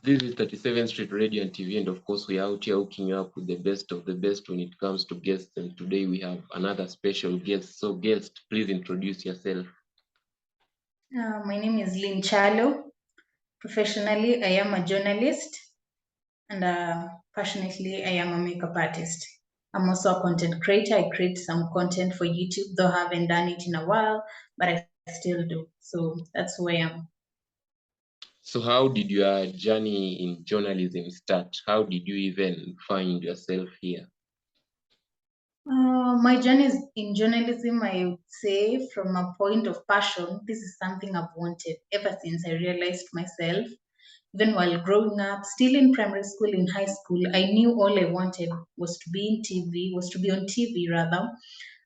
This is 37th Street Radio and TV, and of course, we are out here hooking you up with the best of the best when it comes to guests. And today we have another special guest. So, guest, please introduce yourself. My name is Lynn Kyalo. Professionally, I am a journalist, and passionately, I am a makeup artist. I'm also a content creator. I create some content for YouTube, though I haven't done it in a while, but I still do. So that's who I am. So, how did your journey in journalism start? How did you even find yourself here? My journey in journalism, I would say, from a point of passion, this is something I've wanted ever since I realized myself. Even while growing up, still in primary school, in high school, I knew all I wanted was to be in TV, was to be on TV rather,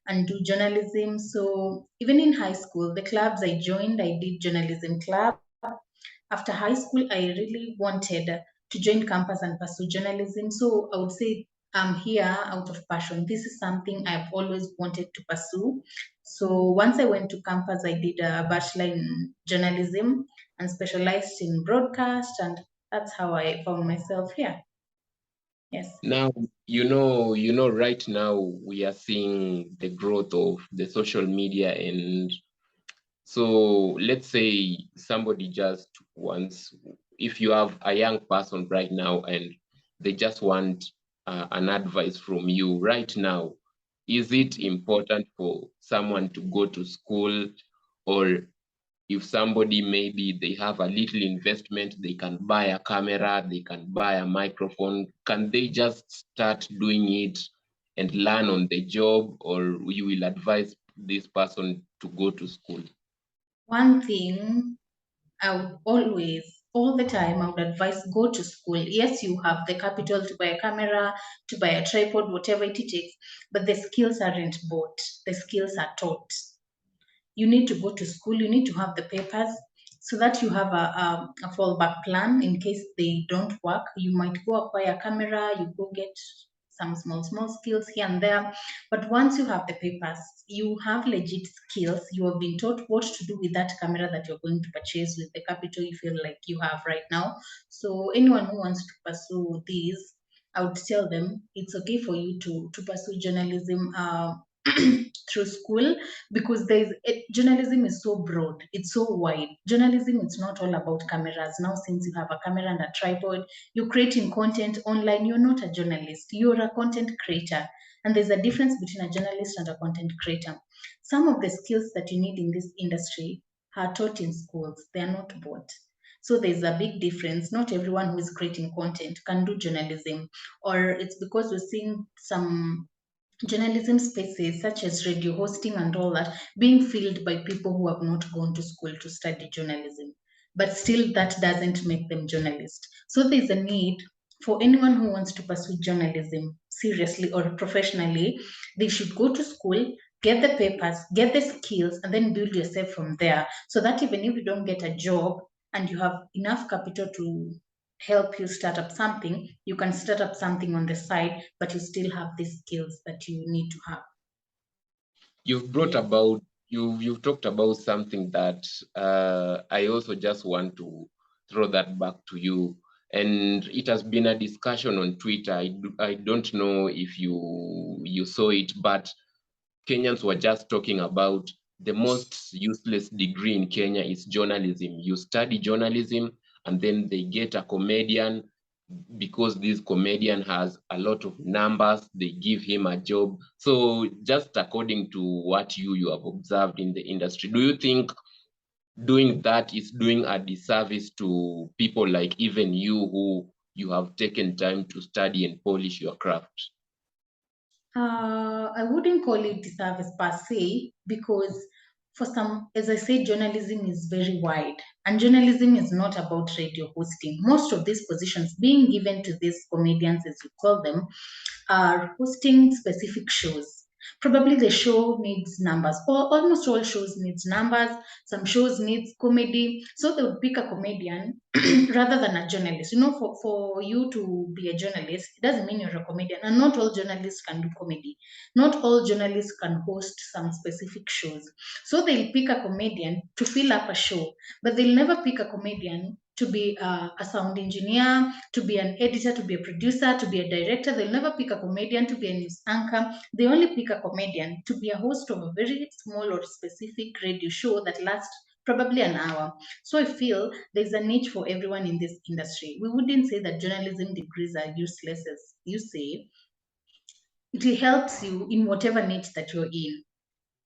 and do journalism. So even in high school, the clubs I joined, I did journalism club. After high school, I really wanted to join campus and pursue journalism. So I would say I'm here out of passion. This is something I've always wanted to pursue. So once I went to campus, I did a bachelor in journalism and specialized in broadcast, and that's how I found myself here. Yes. Now, right now we are seeing the growth of the social media. And so let's say somebody just wants, if you have a young person right now and they just want an advice from you right now, is it important for someone to go to school? Or if somebody, maybe they have a little investment, they can buy a camera, they can buy a microphone, can they just start doing it and learn on the job? Or you will advise this person to go to school? One thing I would always, all the time, I would advise go to school. Yes, you have the capital to buy a camera, to buy a tripod, whatever it takes, but the skills aren't bought, the skills are taught. You need to go to school, you need to have the papers so that you have a fallback plan in case they don't work. You might go acquire a camera, you go get some small skills here and there, but once you have the papers, you have legit skills. You have been taught what to do with that camera that you're going to purchase with the capital you feel like you have right now. So anyone who wants to pursue these, I would tell them it's okay for you to pursue journalism through school, because journalism is so broad, it's so wide. Journalism, it's not all about cameras. Now, since you have a camera and a tripod, you're creating content online, you're not a journalist, you're a content creator. And there's a difference between a journalist and a content creator. Some of the skills that you need in this industry are taught in schools, they are not bought. So there's a big difference. Not everyone who is creating content can do journalism, or it's because we're seeing some journalism spaces such as radio hosting and all that being filled by people who have not gone to school to study journalism. But still, that doesn't make them journalists. So there's a need for anyone who wants to pursue journalism seriously or professionally. They should go to school, get the papers, get the skills, and then build yourself from there. So that even if you don't get a job and you have enough capital to help you start up something, you can start up something on the side, but you still have these skills that you need to have. You've brought Yes. about, you've talked about something that I also just want to throw that back to you. And it has been a discussion on Twitter. I don't know if you saw it, but Kenyans were just talking about the most useless degree in Kenya is journalism. You study journalism and then they get a comedian, because this comedian has a lot of numbers, they give him a job. So just according to what you have observed in the industry, do you think doing that is doing a disservice to people like even you, who you have taken time to study and polish your craft? I wouldn't call it disservice per se, because for some, as I said, journalism is very wide, and journalism is not about radio hosting. Most of these positions being given to these comedians, as you call them, are hosting specific shows. Probably the show needs numbers, or almost all shows needs numbers. Some shows needs comedy, so they would pick a comedian rather than a journalist. For you to be a journalist, it doesn't mean you're a comedian. And not all journalists can do comedy. Not all journalists can host some specific shows. So they'll pick a comedian to fill up a show, but they'll never pick a comedian to be a sound engineer, to be an editor, to be a producer, to be a director. They'll never pick a comedian to be a news anchor. They only pick a comedian to be a host of a very small or specific radio show that lasts probably an hour. So I feel there's a niche for everyone in this industry. We wouldn't say that journalism degrees are useless, as you say. It helps you in whatever niche that you're in.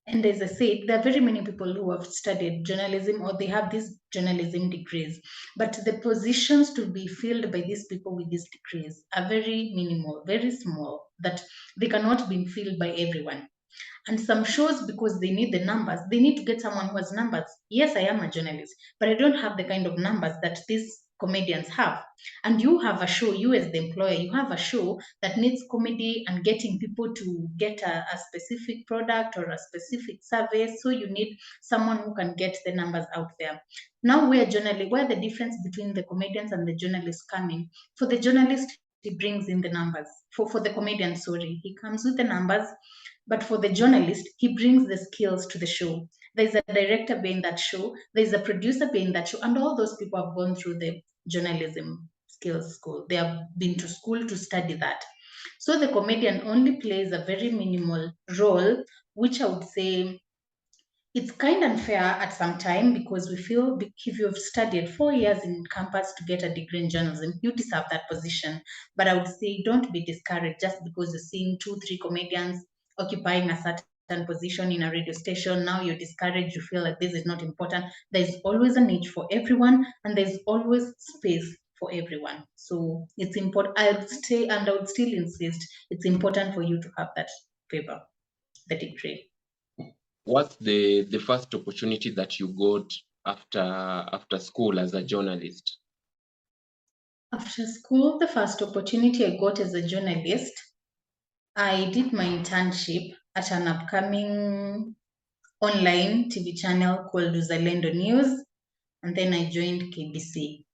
And as I said, there are very many people who have studied journalism or they have these journalism degrees. But the positions to be filled by these people with these degrees are very minimal, very small, that they cannot be filled by everyone. And some shows, because they need the numbers, they need to get someone who has numbers. Yes, I am a journalist, but I don't have the kind of numbers that these comedians have. And you have a show, you as the employer, you have a show that needs comedy and getting people to get a specific product or a specific service. So you need someone who can get the numbers out there. Now, where the difference between the comedians and the journalists coming? For the journalist, he brings in the numbers. For the comedian, sorry, he comes with the numbers, but for the journalist, he brings the skills to the show. There's a director behind that show, there's a producer behind that show, and all those people have gone through the journalism skills school. They have been to school to study that. So the comedian only plays a very minimal role, which I would say it's kind of unfair at some time, because we feel if you've studied 4 years in campus to get a degree in journalism, you deserve that position. But I would say don't be discouraged just because you're seeing 2, 3 comedians occupying a certain position in a radio station. Now you're discouraged, you feel like this is not important. There's always a niche for everyone, and there's always space for everyone. So it's important. I would stay and I would still insist it's important for you to have that paper, the degree. What's the first opportunity that you got after school as a journalist? After school, the first opportunity I got as a journalist, I did my internship at an upcoming online TV channel called Uzalendo News, and then I joined KBC.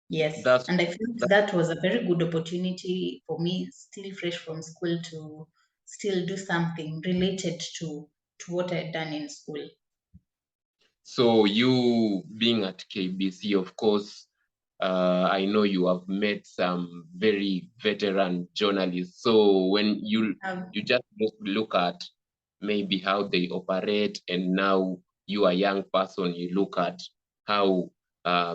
Yes, That's and I felt that, that was a very good opportunity for me, still fresh from school, to still do something related to what I had done in school. so you being at KBC, of course, I know you have met some very veteran journalists. So when you Um, just look at maybe how they operate, and now you a young person, you look at how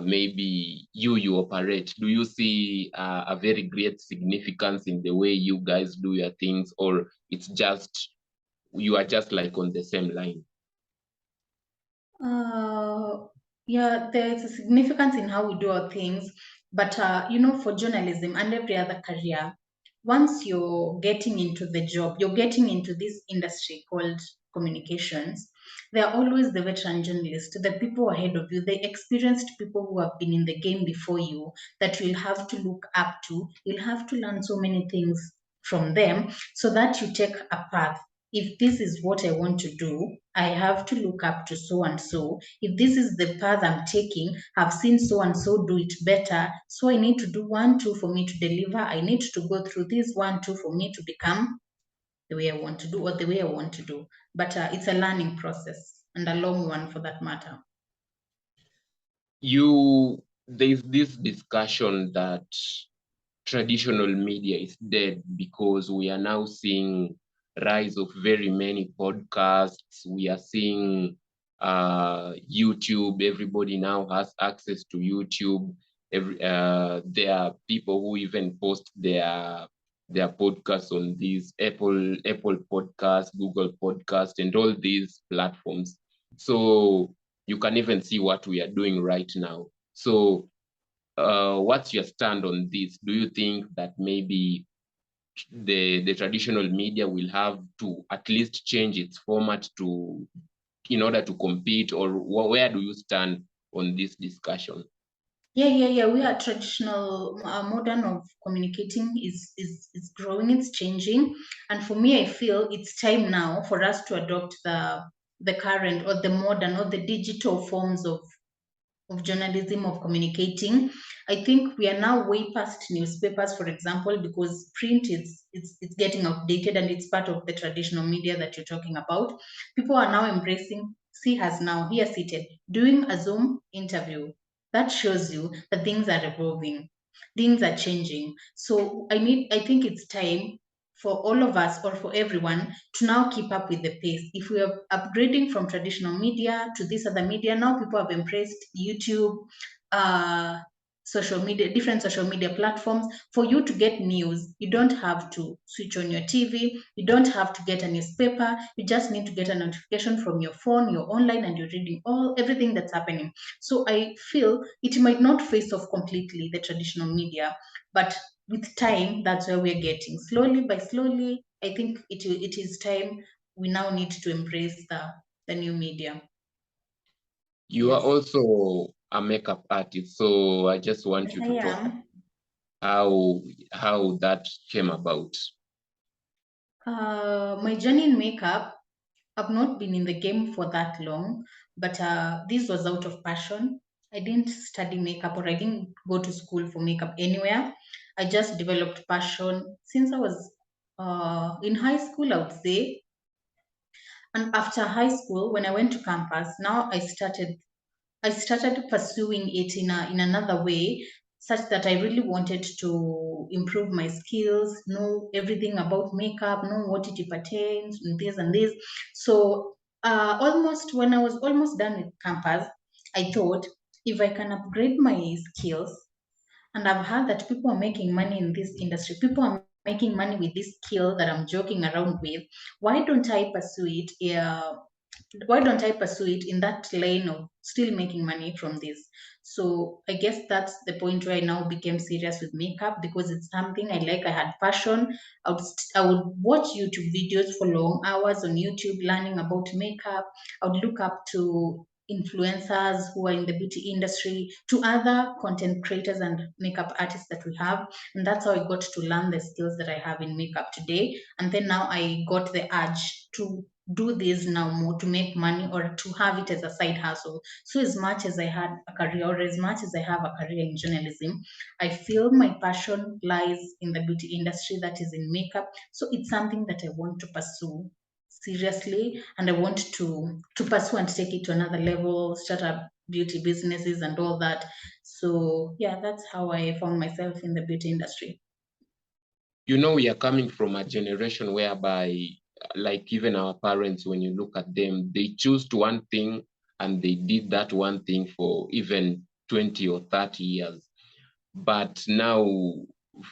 maybe you operate. Do you see a very great significance in the way you guys do your things, or it's just you are just like on the same line? Uh, yeah, there's a significance in how we do our things, but for journalism and every other career, once you're getting into the job, you're getting into this industry called communications. There are always the veteran journalists, the people ahead of you, the experienced people who have been in the game before you, that you'll have to look up to. You'll have to learn so many things from them so that you take a path. If this is what I want to do, I have to look up to so and so. If this is the path I'm taking, I've seen so and so do it better. So I need to do 1, 2 for me to deliver. I need to go through this 1, 2 for me to become the way I want to do or the way I want to do. But it's a learning process, and a long one for that matter. There's this discussion that traditional media is dead because we are now seeing rise of very many podcasts. We are seeing YouTube. Everybody now has access to YouTube. There are people who even post their podcasts on these Apple Podcasts, Google Podcasts, and all these platforms. So you can even see what we are doing right now. So what's your stand on this? Do you think that maybe the traditional media will have to at least change its format in order to compete, or where do you stand on this discussion? Yeah. We are traditional, modern of communicating is growing, it's changing, and for me, I feel it's time now for us to adopt the current or the modern or the digital forms of journalism, of communicating. I think we are now way past newspapers, for example, because print is it's getting outdated and it's part of the traditional media that you're talking about. People are now embracing. See has now here seated doing a Zoom interview. That shows you that things are evolving, things are changing. So I think it's time for all of us or for everyone to now keep up with the pace. If we are upgrading from traditional media to this other media, now people have embraced YouTube, uh, social media, different social media platforms. For you to get news, you don't have to switch on your TV, you don't have to get a newspaper, you just need to get a notification from your phone, you're online and you're reading everything that's happening. So I feel it might not face off completely the traditional media, but with time, that's where we're getting. Slowly by slowly, I think it is time we now need to embrace the new media. You are Yes. also a makeup artist, so I just want Yes, you I to talk am. how that came about. My journey in makeup, I've not been in the game for that long, but this was out of passion. I didn't study makeup or I didn't go to school for makeup anywhere. I just developed passion since I was in high school, I would say. And after high school, when I went to campus, now I started pursuing it in another way, such that I really wanted to improve my skills, know everything about makeup, know what it pertains, and this and this. So almost when I was almost done with campus, I thought if I can upgrade my skills, and I've heard that people are making money in this industry. People are making money with this skill that I'm joking around with. Why don't I pursue it? Why don't I pursue it in that lane of still making money from this? So I guess that's the point where I now became serious with makeup because it's something I like. I had passion. I would watch YouTube videos for long hours on YouTube learning about makeup. I would look up to influencers who are in the beauty industry, to other content creators and makeup artists that we have. And that's how I got to learn the skills that I have in makeup today. And then now I got the urge to do this now more to make money or to have it as a side hustle. So as much as I had a career or as much as I have a career in journalism, I feel my passion lies in the beauty industry, that is in makeup. So it's something that I want to pursue seriously, and I want to pursue and take it to another level, start up beauty businesses and all that. So yeah, that's how I found myself in the beauty industry. You know, we are coming from a generation whereby, like even our parents, when you look at them, they choose to one thing and they did that one thing for even 20 or 30 years. But now,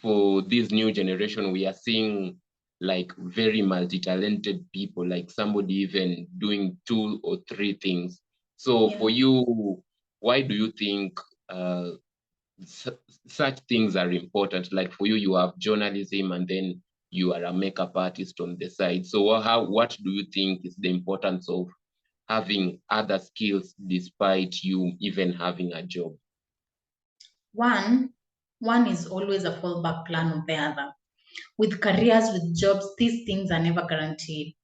for this new generation, we are seeing like very multi-talented people, like somebody even doing two or three things. So Yeah. for you, why do you think such things are important? Like for you, you have journalism and then you are a makeup artist on the side. So what do you think is the importance of having other skills despite you even having a job? One, one is always a fallback plan of the other. With careers, with jobs, these things are never guaranteed.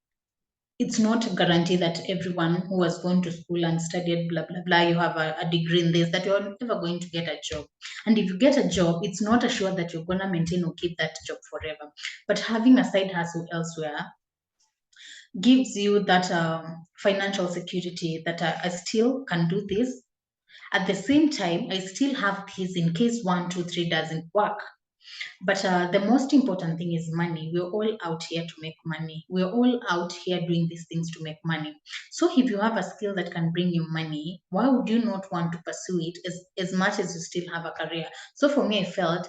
It's not a guarantee that everyone who has gone to school and studied blah blah blah, you have a degree in this, that you're never going to get a job. And if you get a job, it's not assured that you're gonna maintain or keep that job forever. But having a side hustle elsewhere gives you that financial security that I still can do this. At the same time, I still have this in case one, two, three doesn't work. But the most important thing is money. We're all out here to make money. We're all out here doing these things to make money. So if you have a skill that can bring you money, why would you not want to pursue it as much as you still have a career? So for me, I felt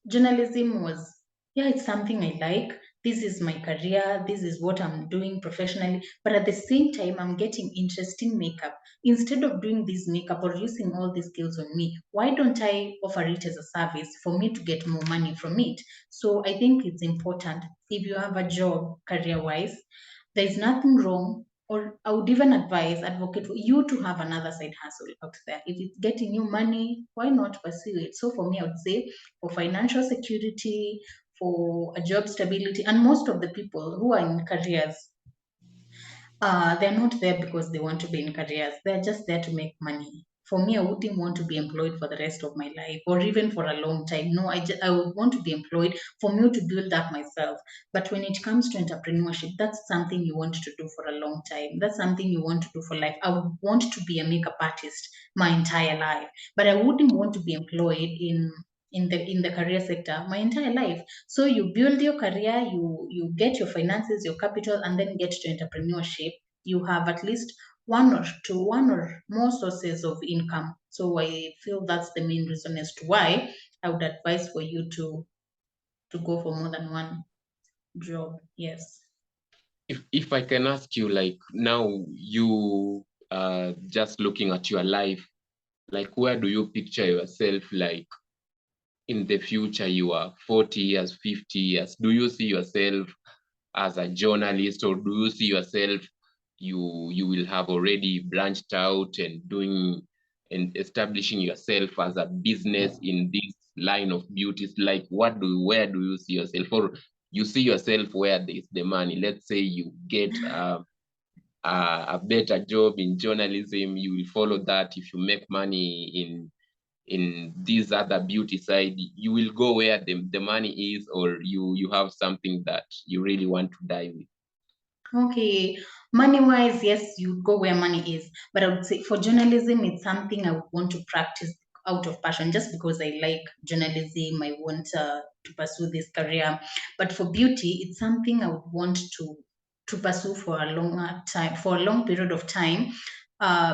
journalism was, yeah, it's something I like. This is my career, this is what I'm doing professionally, but at the same time I'm getting interest in makeup. Instead of doing this makeup or using all these skills on me, why don't I offer it as a service for me to get more money from it? So I think it's important. If you have a job career wise, there's nothing wrong, or I would even advocate for you to have another side hustle out there. If it's getting you money, why not pursue it? So for me, I would say for financial security, for a job stability, and most of the people who are in careers, they're not there because they want to be in careers. They're just there to make money For me, I wouldn't want to be employed for the rest of my life or even for a long time. No, I would want to be employed for me to build up myself. But when it comes to entrepreneurship, that's something you want to do for a long time. That's something you want to do for life. I would want to be a makeup artist my entire life, but I wouldn't want to be employed in the career sector my entire life. So you build your career, you get your finances, your capital, and then get to entrepreneurship. You have at least one or more sources of income. So I feel that's the main reason as to why I would advise for you to go for more than one job. Yes. If I can ask you, like, now you just looking at your life, like, where do you picture yourself, like, in the future? You are 40 years, 50 years. Do you see yourself as a journalist, or do you see yourself you will have already branched out and doing and establishing yourself as a business in this line of beauties? Like, where do you see yourself, or you see yourself where there's the money? Let's say you get a better job in journalism, you will follow that. If you make money in this other beauty side, you will go where the money is, or you have something that you really want to die with? Okay, money wise, yes, you go where money is. But I would say for journalism, it's something I would want to practice out of passion just because I like journalism. I want to pursue this career. But for beauty, it's something I would want to pursue for a longer time, for a long period of time.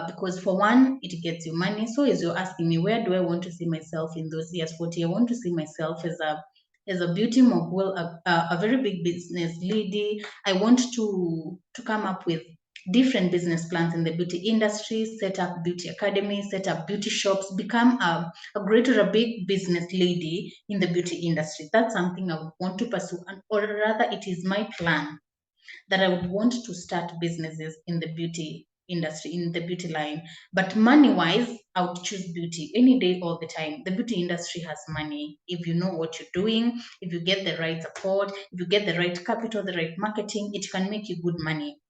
Because for one, it gets you money. So as you're asking me, where do I want to see myself in those years? 40, I want to see myself as a beauty mogul, a very big business lady. I want to come up with different business plans in the beauty industry, set up beauty academies, set up beauty shops, become a great or a big business lady in the beauty industry. That's something I would want to pursue, or rather, it is my plan that I would want to start businesses in the beauty industry, in the beauty line. But money wise, I would choose beauty any day, all the time. The beauty industry has money. If you know what you're doing, if you get the right support, if you get the right capital, the right marketing, it can make you good money.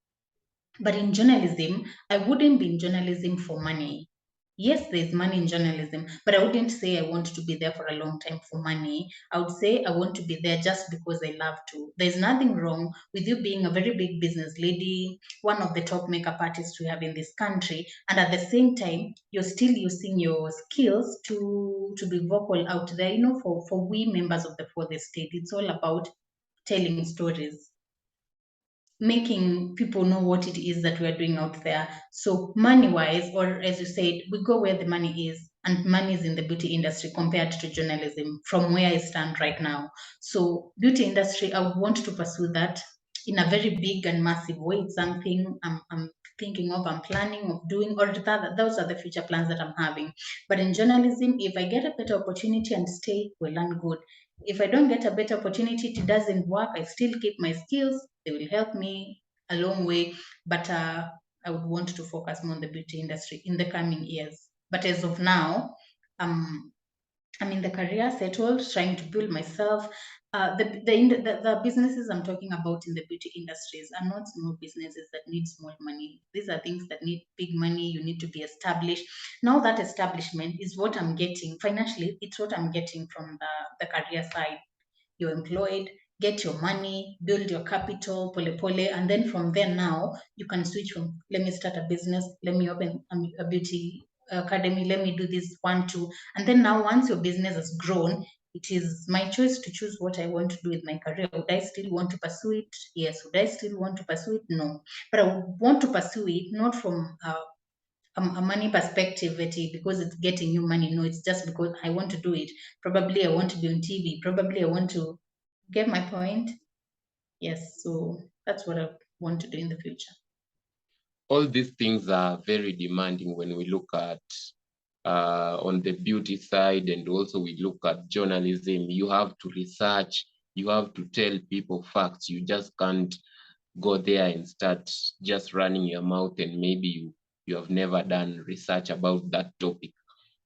But in journalism, I wouldn't be in journalism for money. Yes, there's money in journalism, but I wouldn't say I want to be there for a long time for money. I would say I want to be there just because I love to. There's nothing wrong with you being a very big business lady, one of the top makeup artists we have in this country, and at the same time, you're still using your skills to be vocal out there. You know, for we members of the fourth estate, it's all about telling stories, making people know what it is that we're doing out there. So money wise, or as you said, we go where the money is, and money is in the beauty industry compared to journalism from where I stand right now. So beauty industry, I would want to pursue that in a very big and massive way. It's something I'm thinking of, I'm planning of doing, or rather, those are the future plans that I'm having. But in journalism, if I get a better opportunity and stay, well and good. If I don't get a better opportunity, it doesn't work, I still keep my skills. They will help me a long way. But I would want to focus more on the beauty industry in the coming years. But as of now, um, I'm in the career settled, trying to build myself. The businesses I'm talking about in the beauty industries are not small businesses that need small money. These are things that need big money. You need to be established. Now that establishment is what I'm getting financially. It's what I'm getting from the career side. You're employed, get your money, build your capital, pole pole, and then from there now you can switch from let me start a business, let me open a beauty academy, let me do this one, two, and then now once your business has grown, it is my choice to choose what I want to do with my career. Would I still want to pursue it? Yes. Would I still want to pursue it? No. But I would want to pursue it not from a money perspective, Betty, because it's getting you money. No, it's just because I want to do it. Probably I want to be on TV. Probably I want to get my point. Yes, so that's what I want to do in the future. All these things are very demanding when we look at on the beauty side, and also we look at journalism. You have to research, you have to tell people facts. You just can't go there and start just running your mouth, and maybe you have never done research about that topic.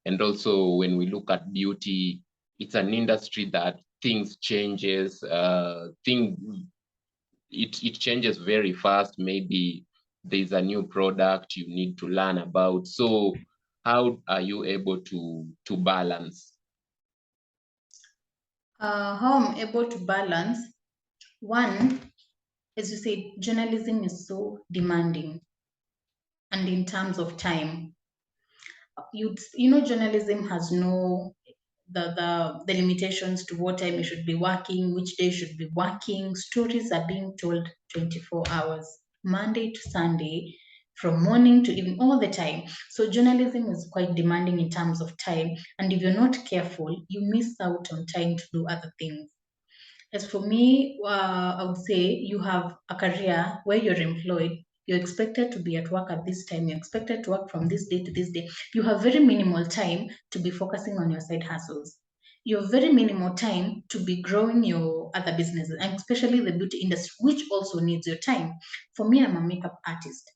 And also when we look at beauty, it's an industry that things changes, it changes very fast. Maybe there's a new product you need to learn about. So how are you able to balance? How I'm able to balance, one, as you said, journalism is so demanding, and in terms of time, journalism has no the limitations to what time you should be working, which day you should be working. Stories are being told 24 hours, Monday to Sunday, from morning to evening, all the time. So journalism is quite demanding in terms of time, and if you're not careful, you miss out on time to do other things. As for me, I would say you have a career where you're employed. You're expected to be at work at this time. You're expected to work from this day to this day. You have very minimal time to be focusing on your side hustles. You have very minimal time to be growing your other businesses, and especially the beauty industry, which also needs your time. For me, I'm a makeup artist.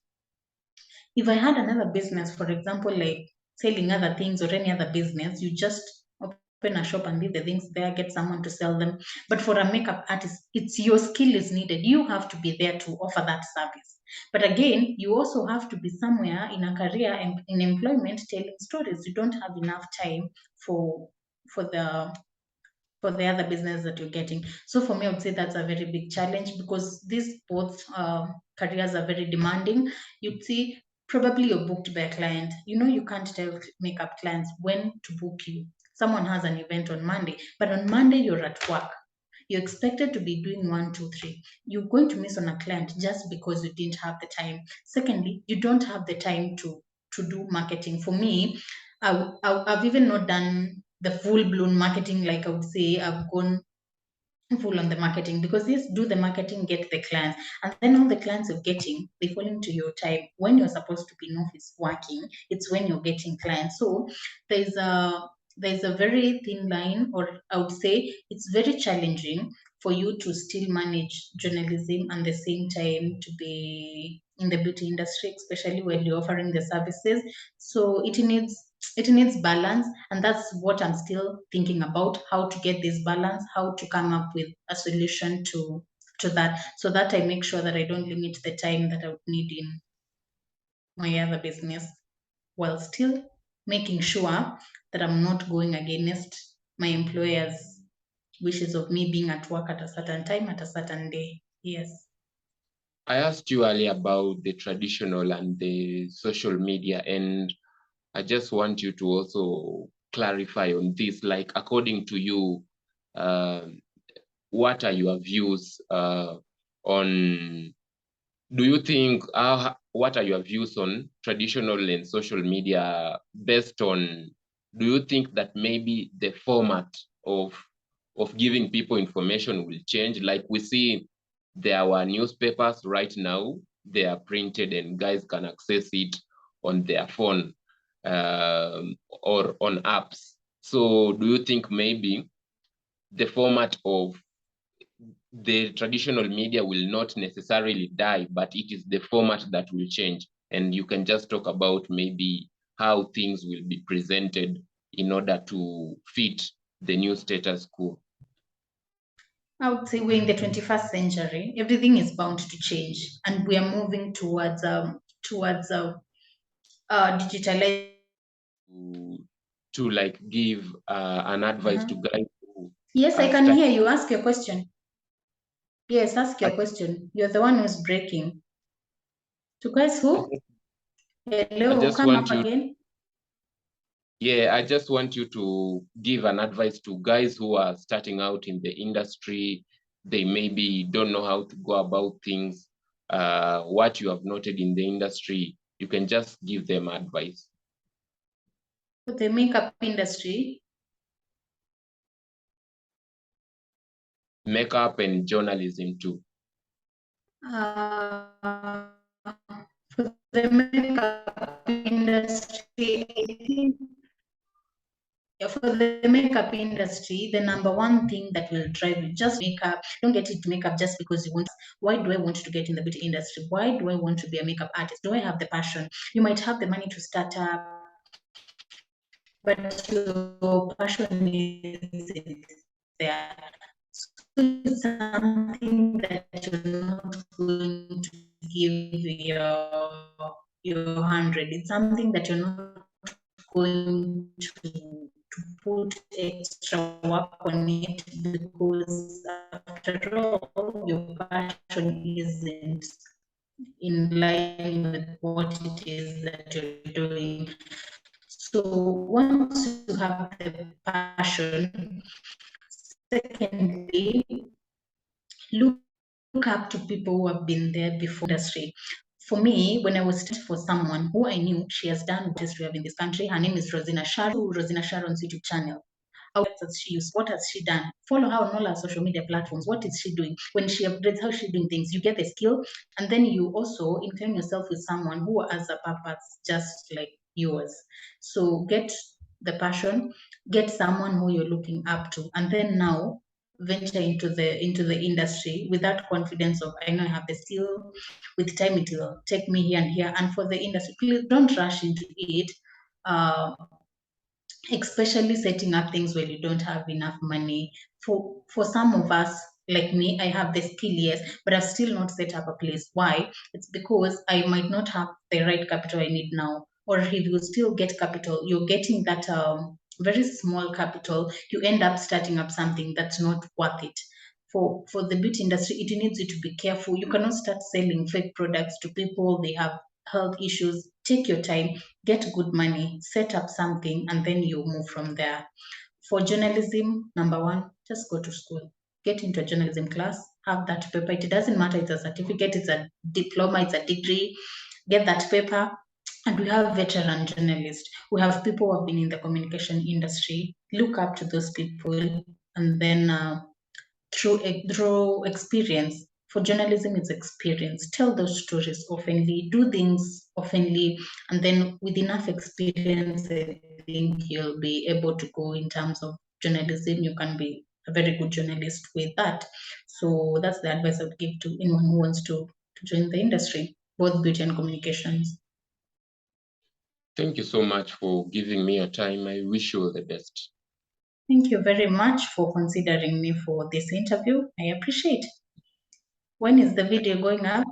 If I had another business, for example, like selling other things or any other business, you just open a shop and leave the things there, get someone to sell them. But for a makeup artist, it's your skill is needed. You have to be there to offer that service. But again, you also have to be somewhere in a career and in employment telling stories. You don't have enough time for for the for the other business that you're getting. So for me, I would say that's a very big challenge because these both careers are very demanding. You'd see probably you're booked by a client. You can't tell makeup clients when to book you. Someone has an event on Monday, but on Monday you're at work. You're expected to be doing one, two, three. You're going to miss on a client just because you didn't have the time. Secondly, you don't have the time to do marketing. For me, I've even not done the full blown marketing. Like I would say, I've gone full on the marketing because yes, do the marketing, get the clients, and then all the clients you're getting, they fall into your time when you're supposed to be in office working. It's when you're getting clients. So there's a there's a very thin line, or I would say it's very challenging for you to still manage journalism and the same time to be in the beauty industry, especially when you're offering the services. So it needs balance, and that's what I'm still thinking about, how to get this balance, how to come up with a solution to that, so that I make sure that I don't limit the time that I would need in my other business, while still making sure that I'm not going against my employer's wishes of me being at work at a certain time at a certain day. Yes. I asked you earlier about the traditional and the social media, and I just want you to also clarify on this. Like, according to you, uh, what are your views on? Do you think what are your views on traditional and social media based on? Do you think that maybe the format of giving people information will change? Like we see, there are newspapers right now, they are printed and guys can access it on their phone or on apps. So do you think maybe the format of the traditional media will not necessarily die, but it is the format that will change? And you can just talk about maybe how things will be presented in order to fit the new status quo. I would say we're in the 21st century. Everything is bound to change, and we are moving towards digitalization. To like give an advice to Uh-huh. guys who Yes, I are can stuck. hear you. Ask your question. Yes, ask I, your question. You're the one who's breaking. To guys I who? just I Hello, just come want up you again. Yeah, I just want you to give an advice to guys who are starting out in the industry. They maybe don't know how to go about things. What you have noted in the industry, you can just give them advice. For the makeup industry, Makeup and journalism too. uh, for the makeup industry, I think for the makeup industry, the number one thing that will drive you, just makeup. Don't get into makeup just because you want. Why do I want to get in the beauty industry? Why do I want to be a makeup artist? Do I have the passion? You might have the money to start up, but your passion isn't there. So it's something that you're not going to give your 100. It's something that you're not going to put extra work on it, because after all, your passion isn't in line with what it is that you're doing. So once you have the passion, secondly, look up to people who have been there before industry. For me, when I was studying for someone who I knew, she has done what we have in this country. Her name is Rosina Sharon's YouTube channel. What does she use? What has she done? Follow her on all her social media platforms. What is she doing? When she upgrades, how she's doing things, you get the skill, and then you also incline yourself with someone who has a purpose just like yours. So get the passion, get someone who you're looking up to, and then now venture into the industry with that confidence of, I know I have the skill. With time it will take me here and here. And for the industry, please don't rush into it. Especially setting up things where you don't have enough money. For some of us, like me, I have the skill, yes, but I've still not set up a place. Why? It's because I might not have the right capital I need now. Or if you still get capital, you're getting that very small capital, you end up starting up something that's not worth it. For the beauty industry, it needs you to be careful. You cannot start selling fake products to people. They have health issues. Take your time, get good money, set up something, and then you move from there. For journalism, number one, just go to school. Get into a journalism class, have that paper. It doesn't matter, it's a certificate, it's a diploma, it's a degree. Get that paper. And we have veteran journalists. We have people who have been in the communication industry. Look up to those people, and then through experience. For journalism, it's experience. Tell those stories oftenly, do things oftenly, and then with enough experience, I think you'll be able to go in terms of journalism. You can be a very good journalist with that. So that's the advice I would give to anyone who wants to join the industry, both beauty and communications. Thank you so much for giving me your time. I wish you all the best. Thank you very much for considering me for this interview. I appreciate. When is the video going up?